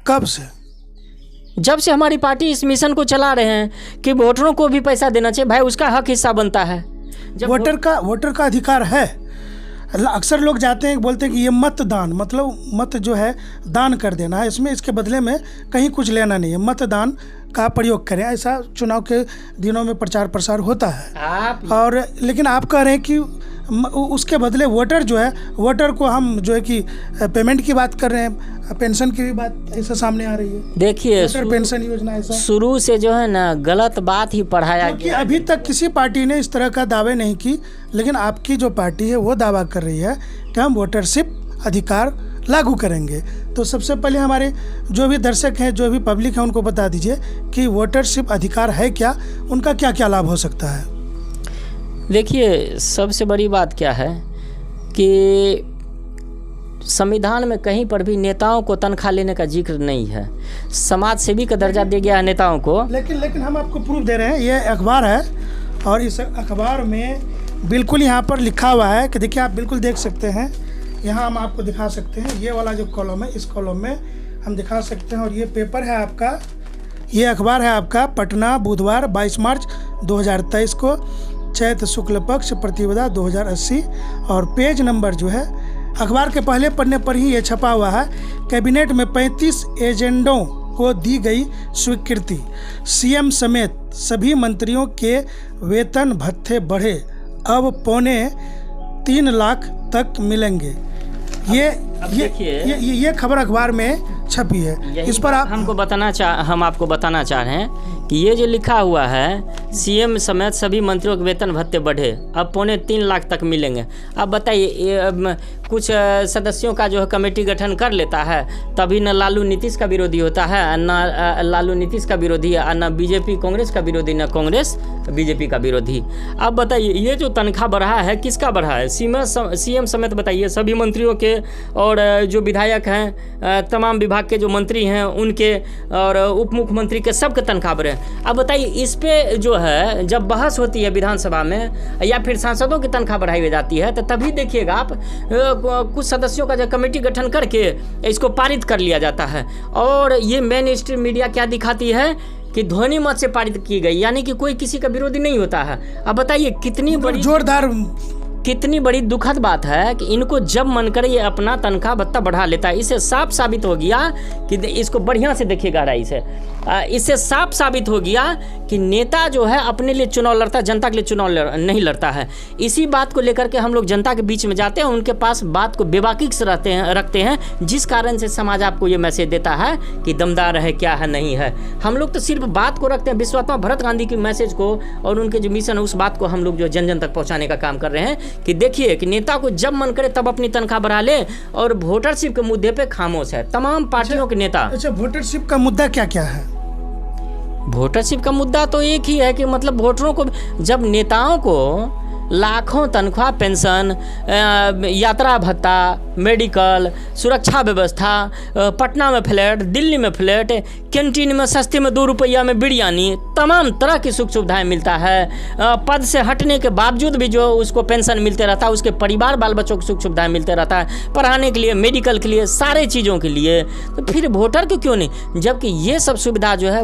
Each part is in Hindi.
कब से? जब से हमारी पार्टी इस मिशन को चला रहे हैं कि वोटरों को भी पैसा देना चाहिए, भाई उसका हक हिस्सा बनता है। जब वोटर का अधिकार है। अक्सर लोग जाते हैं बोलते हैं कि ये मतदान मतलब मत जो है दान कर देना है, इसमें इसके बदले में कहीं कुछ लेना नहीं है, मतदान का प्रयोग करें, ऐसा चुनाव के दिनों में प्रचार प्रसार होता है। और लेकिन आप कह रहे हैं कि उसके बदले वोटर जो है, वोटर को हम जो है कि पेमेंट की बात कर रहे हैं, पेंशन की भी बात ऐसा सामने आ रही है। देखिए पेंशन योजना ऐसा शुरू से जो है ना गलत बात ही पढ़ाया गया। अभी तक किसी पार्टी ने इस तरह का दावे नहीं की, लेकिन आपकी जो पार्टी है वो दावा कर रही है कि हम वोटरशिप अधिकार लागू करेंगे। तो सबसे पहले हमारे जो भी दर्शक हैं, जो भी पब्लिक है, उनको बता दीजिए कि वोटरशिप अधिकार है क्या, उनका क्या क्या लाभ हो सकता है। देखिए सबसे बड़ी बात क्या है कि संविधान में कहीं पर भी नेताओं को तनख्वाह लेने का जिक्र नहीं है। समाज सेवी का दर्जा दिया गया है नेताओं को। लेकिन हम आपको प्रूफ दे रहे हैं, ये अखबार है और इस अखबार में बिल्कुल यहाँ पर लिखा हुआ है कि देखिए, आप बिल्कुल देख सकते हैं, यहाँ हम आपको दिखा सकते हैं, ये वाला जो कॉलम है, इस कॉलम में हम दिखा सकते हैं। और ये पेपर है आपका, ये अखबार है आपका, पटना, बुधवार 22 मार्च 2023 को, चैत शुक्ल पक्ष, प्रतिपदा 2080। और पेज नंबर जो है अखबार के पहले पन्ने पर ही ये छपा हुआ है। कैबिनेट में 35 एजेंडों को दी गई स्वीकृति, सीएम समेत सभी मंत्रियों के वेतन भत्ते बढ़े, अब 2.25 लाख तक मिलेंगे। ये खबर अखबार में छपी है। इस पर हम आपको बताना चाह रहे हैं कि ये जो लिखा हुआ है सीएम समेत सभी मंत्रियों के वेतन भत्ते बढ़े, अब 2.25 लाख तक मिलेंगे। अब बताइए, कुछ सदस्यों का जो है कमेटी गठन कर लेता है, तभी न लालू नीतीश का विरोधी होता है, न लालू नीतीश का विरोधी है, न बीजेपी कांग्रेस का विरोधी, न कांग्रेस बीजेपी का विरोधी। अब बताइए ये जो तनख्वाह बढ़ा है किसका बढ़ा है? सीएम समेत बताइए सभी मंत्रियों के, और जो विधायक हैं, तमाम विभाग के जो मंत्री हैं उनके, और उप मुख्यमंत्री के सबके तनख्वाह बढ़े। अब बताइए इस पे जो है जब बहस होती है विधानसभा में या फिर सांसदों की तनख्वाह बढ़ाई जाती है, तो तभी देखिएगा आप कुछ सदस्यों का जो कमेटी गठन करके इसको पारित कर लिया जाता है। और ये मेन स्ट्रीम मीडिया क्या दिखाती है कि ध्वनि मत से पारित की गई, यानी कि कोई किसी का विरोधी नहीं होता है। अब बताइए कितनी बड़ी जोरदार, कितनी बड़ी दुखद बात है कि इनको जब मन करे ये अपना तनख्वाह भत्ता बढ़ा लेता है। इससे साफ साबित हो गया कि इसको बढ़िया से देखिएगा राई से, इससे साफ साबित हो गया कि नेता जो है अपने लिए चुनाव लड़ता है, जनता के लिए चुनाव नहीं लड़ता है। इसी बात को लेकर के हम लोग जनता के बीच में जाते हैं, उनके पास बात को बेबाकी से रखते हैं, जिस कारण से समाज आपको ये मैसेज देता है कि दमदार है क्या है नहीं है। हम लोग तो सिर्फ बात को रखते हैं, विश्वात्मा भरत गांधी की मैसेज को और उनके जो मिशन है उस बात को हम लोग जो जन जन तक पहुँचाने का काम कर रहे हैं कि देखिए कि नेता को जब मन करे तब अपनी तनख्वाह बढ़ा ले, और वोटरशिप के मुद्दे पे खामोश है तमाम पार्टियों के नेता। अच्छा, वोटरशिप का मुद्दा क्या क्या है? वोटरशिप का मुद्दा तो एक ही है कि मतलब वोटरों को, जब नेताओं को लाखों तनख्वाह, पेंशन, यात्रा भत्ता, मेडिकल, सुरक्षा व्यवस्था, पटना में फ्लैट, दिल्ली में फ्लैट, कैंटीन में सस्ते में 2 रुपया में बिरयानी, तमाम तरह की सुख सुविधाएं मिलता है। पद से हटने के बावजूद भी जो उसको पेंशन मिलते रहता है, उसके परिवार बाल बच्चों को सुख सुविधाएं मिलते रहता है, पढ़ाने के लिए, मेडिकल के लिए, सारे चीज़ों के लिए। तो फिर वोटर को क्यों नहीं, जबकि ये सब सुविधा जो है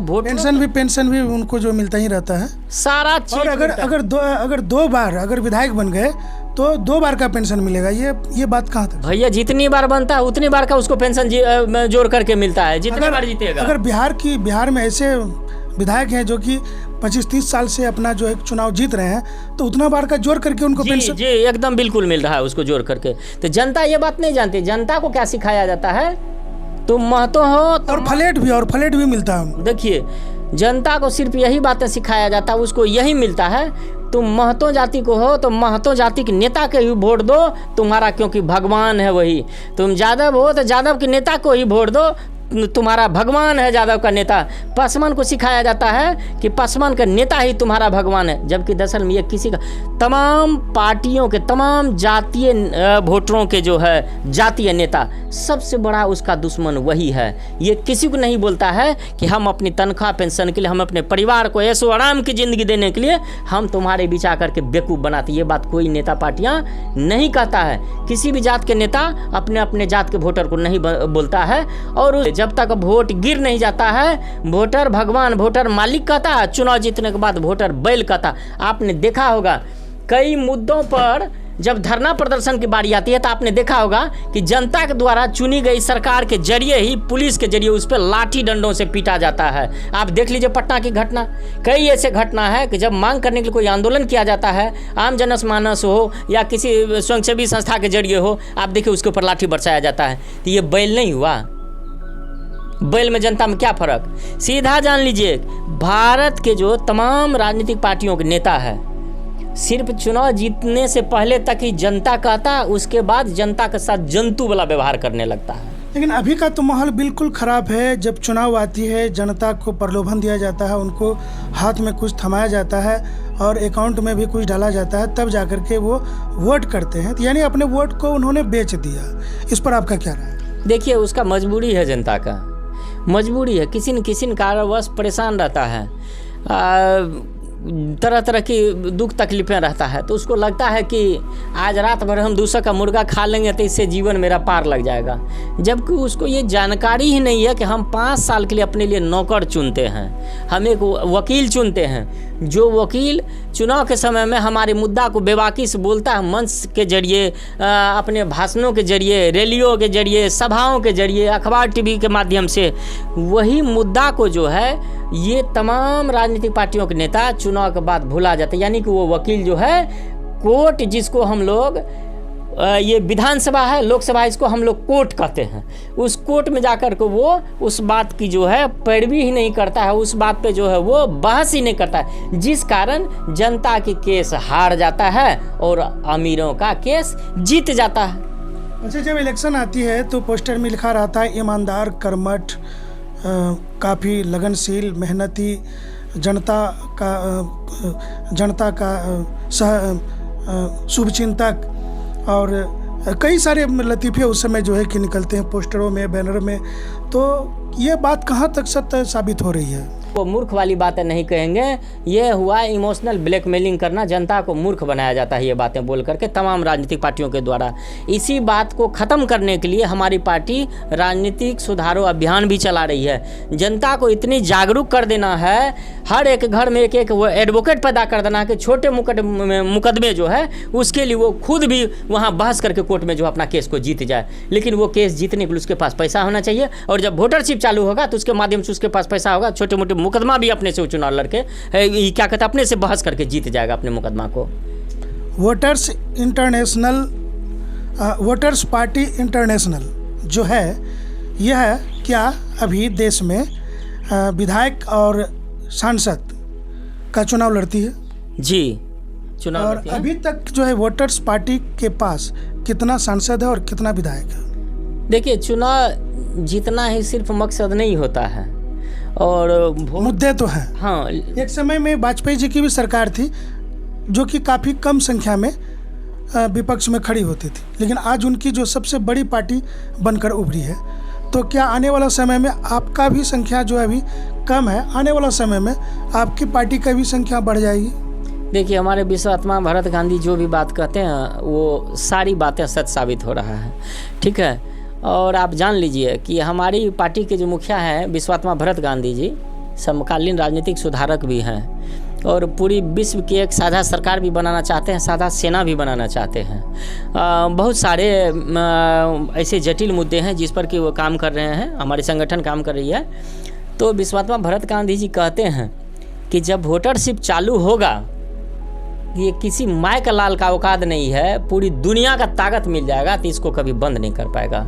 पेंशन भी उनको जो मिलता ही रहता है सारा चीज। और अगर 2 बार अगर विधायक बन गए तो 2 बार का पेंशन मिलेगा, ये बात कहाँ तक? भैया जितनी बार बनता है उतनी बार का उसको पेंशन जोड़ करके मिलता है, जितनी बार जीतेगा। अगर बिहार में ऐसे विधायक हैं जो कि 25-30 साल से अपना जो एक चुनाव जीत रहे हैं, तो उतना बार का जोड़ करके उनको पेंशन जी एकदम बिल्कुल मिल रहा है उसको जोड़ करके। तो जनता ये बात नहीं जानती, जनता को क्या सिखाया जाता है, तुम महतो हो और फ्लैट भी मिलता है। देखिए जनता को सिर्फ यही बातें सिखाया जाता है, उसको यही मिलता है, तुम महतो जाति को हो तो महतो जाति के नेता के ही वोट दो, तुम्हारा क्योंकि भगवान है वही। तुम यादव हो तो यादव के नेता को ही वोट दो, तुम्हारा भगवान है यादव का नेता। पासवान को सिखाया जाता है कि पासवान का नेता ही तुम्हारा भगवान है, जबकि दरअसल में ये किसी का, तमाम पार्टियों के, तमाम जातीय वोटरों के जो है जातीय नेता, सबसे बड़ा उसका दुश्मन वही है। ये किसी को नहीं बोलता है कि हम अपनी तनख्वाह पेंशन के लिए, हम अपने परिवार को ऐशो आराम की ज़िंदगी देने के लिए हम तुम्हारे बीच आकर के बेवकूफ़ बनाते। ये बात कोई नेता पार्टियाँ नहीं कहता है। किसी भी जात के नेता अपने अपने जात के वोटर को नहीं बोलता है। और जब तक वोट गिर नहीं जाता है, वोटर भगवान, वोटर मालिक कहता है, चुनाव जीतने के बाद वोटर बैल कहता। आपने देखा होगा कई मुद्दों पर जब धरना प्रदर्शन की बारी आती है तो आपने देखा होगा कि जनता के द्वारा चुनी गई सरकार के जरिए ही, पुलिस के जरिए उस पर लाठी डंडों से पीटा जाता है। आप देख लीजिए पटना की घटना, कई ऐसे घटना है कि जब मांग करने के लिए कोई आंदोलन किया जाता है, आम जनमानस हो या किसी स्वयंसेवी संस्था के जरिए हो, आप देखिए उसके ऊपर लाठी बरसाया जाता है। तो ये बैल नहीं हुआ? बैल में जनता में क्या फर्क? सीधा जान लीजिए, भारत के जो तमाम राजनीतिक पार्टियों के नेता है, सिर्फ चुनाव जीतने से पहले तक ही जनता कहता है, उसके बाद जनता के साथ जंतु वाला व्यवहार करने लगता है। लेकिन अभी का तो माहौल बिल्कुल ख़राब है। जब चुनाव आती है, जनता को प्रलोभन दिया जाता है, उनको हाथ में कुछ थमाया जाता है और अकाउंट में भी कुछ डाला जाता है, तब जाकर के वो वोट करते हैं। तो यानी अपने वोट को उन्होंने बेच दिया। इस पर आपका क्या राय है? देखिए, उसका मजबूरी है, जनता का मजबूरी है, किसी न किसी कारणवश परेशान रहता है, तरह तरह की दुख तकलीफ़ें रहता है, तो उसको लगता है कि आज रात भर हम 200 का मुर्गा खा लेंगे तो इससे जीवन मेरा पार लग जाएगा। जबकि उसको ये जानकारी ही नहीं है कि हम 5 साल के लिए अपने लिए नौकर चुनते हैं, हम एक वकील चुनते हैं, जो वकील चुनाव के समय में हमारे मुद्दा को बेबाकी से बोलता है, मंच के जरिए, अपने भाषणों के जरिए, रैलियों के जरिए, सभाओं के जरिए, अखबार टीवी के माध्यम से। वही मुद्दा को जो है ये तमाम राजनीतिक पार्टियों के नेता चुनाव के बाद भुला जाते हैं। यानी कि वो वकील जो है, कोर्ट जिसको हम लोग, ये विधानसभा है, लोकसभा, इसको हम लोग कोर्ट कहते हैं, उस कोर्ट में जाकर के वो उस बात की जो है पैरवी ही नहीं करता है, उस बात पे जो है वो बहस ही नहीं करता है, जिस कारण जनता की केस हार जाता है और अमीरों का केस जीत जाता है। अच्छा, जब इलेक्शन आती है तो पोस्टर में लिखा रहता है ईमानदार, कर्मठ, काफ़ी लगनशील, मेहनती, जनता का शुभचिंतक, और कई सारे लतीफ़े उस समय जो है कि निकलते हैं पोस्टरों में, बैनर में। तो ये बात कहाँ तक सत्य साबित हो रही है? वो मूर्ख वाली बातें नहीं कहेंगे, ये हुआ इमोशनल ब्लैकमेलिंग करना, जनता को मूर्ख बनाया जाता है ये बातें बोल करके तमाम राजनीतिक पार्टियों के द्वारा। इसी बात को ख़त्म करने के लिए हमारी पार्टी राजनीतिक सुधारों अभियान भी चला रही है। जनता को इतनी जागरूक कर देना है, हर एक घर में एक एक एडवोकेट पैदा कर देना है कि छोटे मुकदमे जो है उसके लिए वो खुद भी वहाँ बहस करके कोर्ट में जो अपना केस को जीत जाए। लेकिन वो केस जीतने के लिए उसके पास पैसा होना चाहिए, और जब वोटरशिप चालू होगा तो उसके माध्यम से उसके पास पैसा होगा, छोटे मोटे मुकदमा भी अपने से चुनाव लड़के क्या कहते हैं अपने से बहस करके जीत जाएगा अपने मुकदमा को। वोटर्स पार्टी इंटरनेशनल जो है, यह क्या अभी देश में विधायक और सांसद का चुनाव लड़ती है? जी, चुनाव और लड़ती है। अभी तक जो है वोटर्स पार्टी के पास कितना सांसद है और कितना विधायक है? देखिए, चुनाव जीतना ही सिर्फ मकसद नहीं होता है, और मुद्दे तो हैं। हाँ, एक समय में वाजपेयी जी की भी सरकार थी जो कि काफ़ी कम संख्या में विपक्ष में खड़ी होती थी, लेकिन आज उनकी जो सबसे बड़ी पार्टी बनकर उभरी है। तो क्या आने वाला समय में आपका भी संख्या जो है अभी कम है, आने वाला समय में आपकी पार्टी का भी संख्या बढ़ जाएगी? देखिए, हमारे विश्वात्मा भरत गांधी जो भी बात कहते हैं वो सारी बातें सच साबित हो रहा है, ठीक है। और आप जान लीजिए कि हमारी पार्टी के जो मुखिया हैं विश्वात्मा भरत गांधी जी समकालीन राजनीतिक सुधारक भी हैं, और पूरी विश्व की एक साझा सरकार भी बनाना चाहते हैं, साझा सेना भी बनाना चाहते हैं। बहुत सारे ऐसे जटिल मुद्दे हैं जिस पर कि वो काम कर रहे हैं, हमारी संगठन काम कर रही है। तो विश्वात्मा भरत गांधी जी कहते हैं कि जब वोटरशिप चालू होगा, ये किसी माय का लाल का औकात नहीं है, पूरी दुनिया का ताकत मिल जाएगा तो इसको कभी बंद नहीं कर पाएगा।